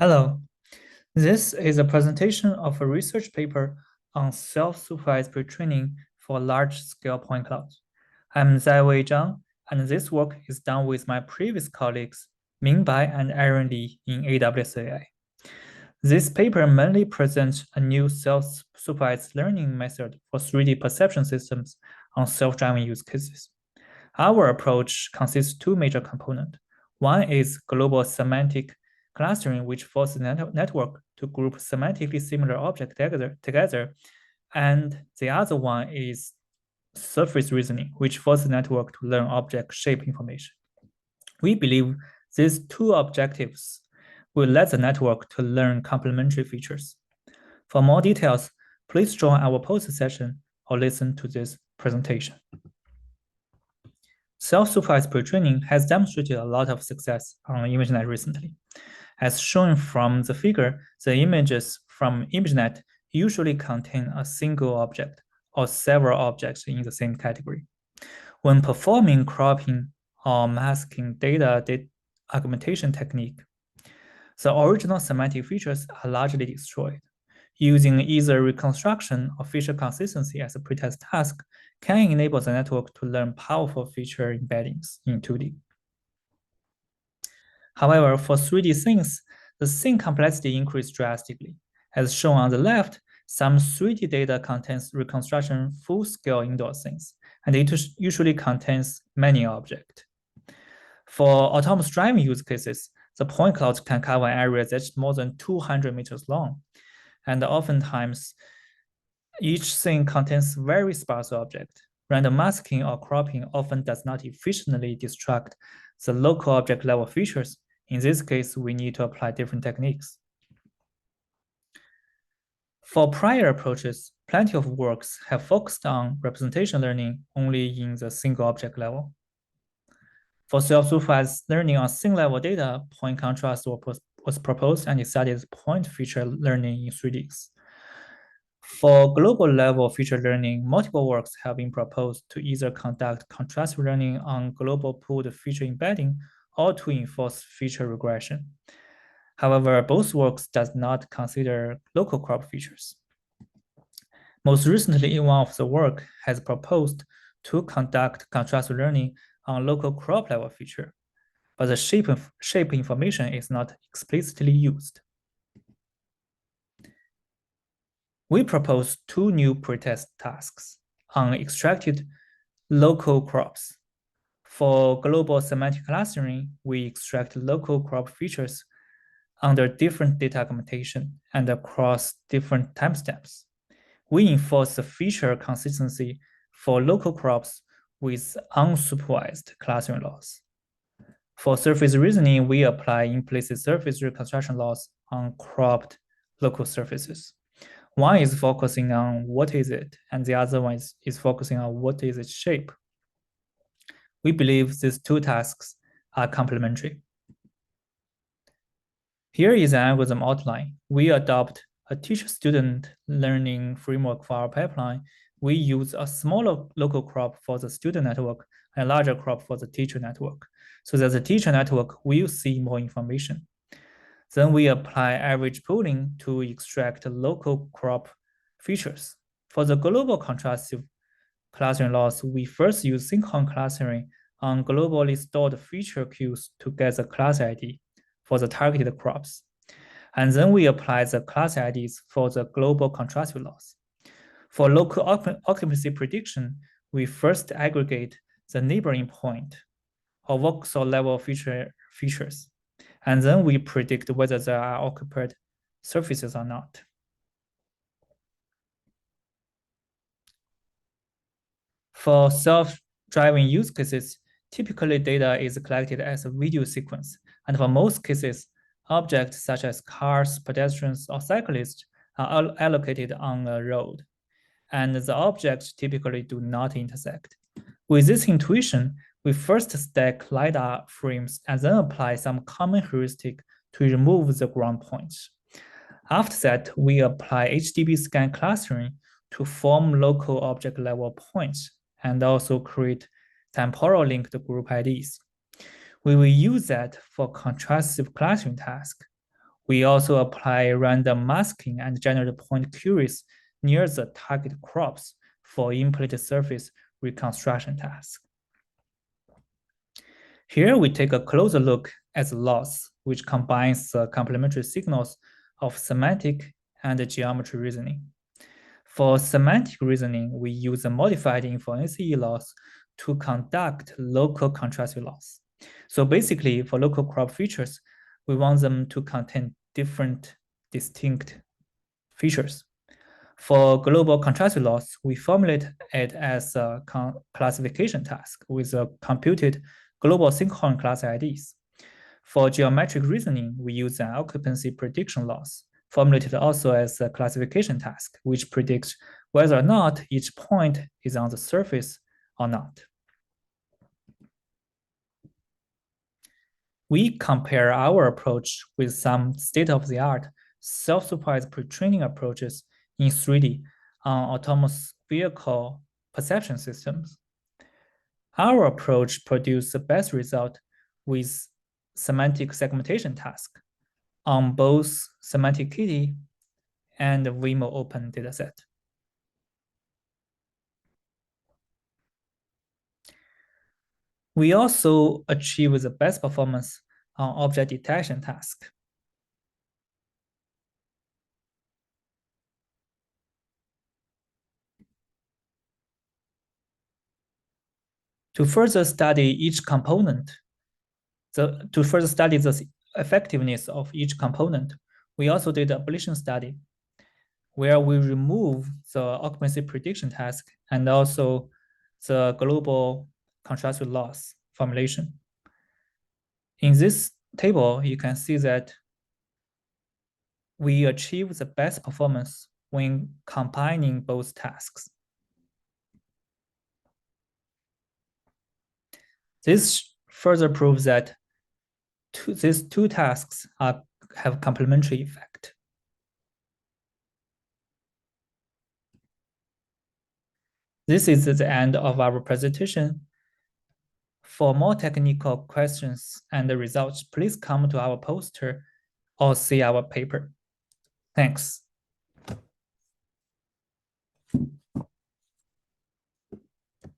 Hello, this is a presentation of a research paper on self-supervised pretraining for large-scale point clouds. I'm Zaiwei Zhang, and this work is done with my previous colleagues Ming Bai and Aaron Li in AWS. This paper mainly presents a new self-supervised learning method for 3D perception systems on self-driving use cases. Our approach consists of two major components. One is global semantic clustering, which forces the network to group semantically similar objects together. And the other one is surface reasoning, which forces the network to learn object shape information. We believe these two objectives will let the network to learn complementary features. For more details, please join our post session or listen to this presentation. Self-supervised pretraining has demonstrated a lot of success on ImageNet recently. As shown from the figure, the images from ImageNet usually contain a single object or several objects in the same category. When performing cropping or masking data augmentation technique, the original semantic features are largely destroyed. Using either reconstruction or feature consistency as a pretext task can enable the network to learn powerful feature embeddings in 2D. However, for 3D scenes, the scene complexity increased drastically. As shown on the left, some 3D data contains reconstruction full-scale indoor scenes, and it usually contains many objects. For autonomous driving use cases, the point clouds can cover areas that's more than 200 meters long, and oftentimes, each scene contains very sparse objects. Random masking or cropping often does not efficiently distract the local object level features. In this case, we need to apply different techniques. For prior approaches, plenty of works have focused on representation learning only in the single object level. For self-supervised learning on scene level data, point contrast was proposed and decided as point feature learning in 3Ds. For global level feature learning, multiple works have been proposed to either conduct contrastive learning on global pooled feature embedding or to enforce feature regression. However, both works does not consider local crop features. Most recently, one of the work has proposed to conduct contrastive learning on local crop level feature, but the shape information is not explicitly used. We propose two new pretest tasks on extracted local crops. For global semantic clustering, we extract local crop features under different data augmentation and across different timestamps. We enforce the feature consistency for local crops with unsupervised clustering laws. For surface reasoning, we apply implicit surface reconstruction laws on cropped local surfaces. One is focusing on what is it, and the other one is focusing on what is its shape. We believe these two tasks are complementary. Here is an algorithm outline. We adopt a teacher-student learning framework for our pipeline. We use a smaller local crop for the student network and a larger crop for the teacher network, so that the teacher network will see more information. Then we apply average pooling to extract local crop features. For the global contrastive clustering laws, we first use synchron clustering on globally stored feature queues to get the class ID for the targeted crops. And then we apply the class IDs for the global contrastive laws. For local occupancy prediction, we first aggregate the neighboring point or voxel level features. And then we predict whether there are occupied surfaces or not. For self-driving use cases, typically data is collected as a video sequence. And for most cases, objects such as cars, pedestrians, or cyclists are allocated on a road. And the objects typically do not intersect. With this intuition, we first stack LiDAR frames and then apply some common heuristic to remove the ground points. After that, we apply HDB scan clustering to form local object level points and also create temporal linked group IDs. We will use that for contrastive clustering task. We also apply random masking and generate point queries near the target crops for implicit surface reconstruction tasks. Here we take a closer look at the loss, which combines the complementary signals of semantic and geometry reasoning. For semantic reasoning, we use a modified influence loss to conduct local contrastive loss. So basically, for local crop features, we want them to contain different distinct features. For global contrastive loss, we formulate it as a classification task with a computed global sinkhorn class IDs. For geometric reasoning, we use an occupancy prediction loss, formulated also as a classification task, which predicts whether or not each point is on the surface or not. We compare our approach with some state-of-the-art self-supervised pre-training approaches in 3D on autonomous vehicle perception systems. Our approach produced the best result with semantic segmentation task on both semantically and Waymo open dataset. We also achieve the best performance on object detection task. To further study each component, to further study the effectiveness of each component, we also did an ablation study where we remove the occupancy prediction task and also the global contrastive loss formulation. In this table, you can see that we achieve the best performance when combining both tasks. This further proves that these two tasks have complementary effect. This is the end of our presentation. For more technical questions and the results, please come to our poster or see our paper. Thanks.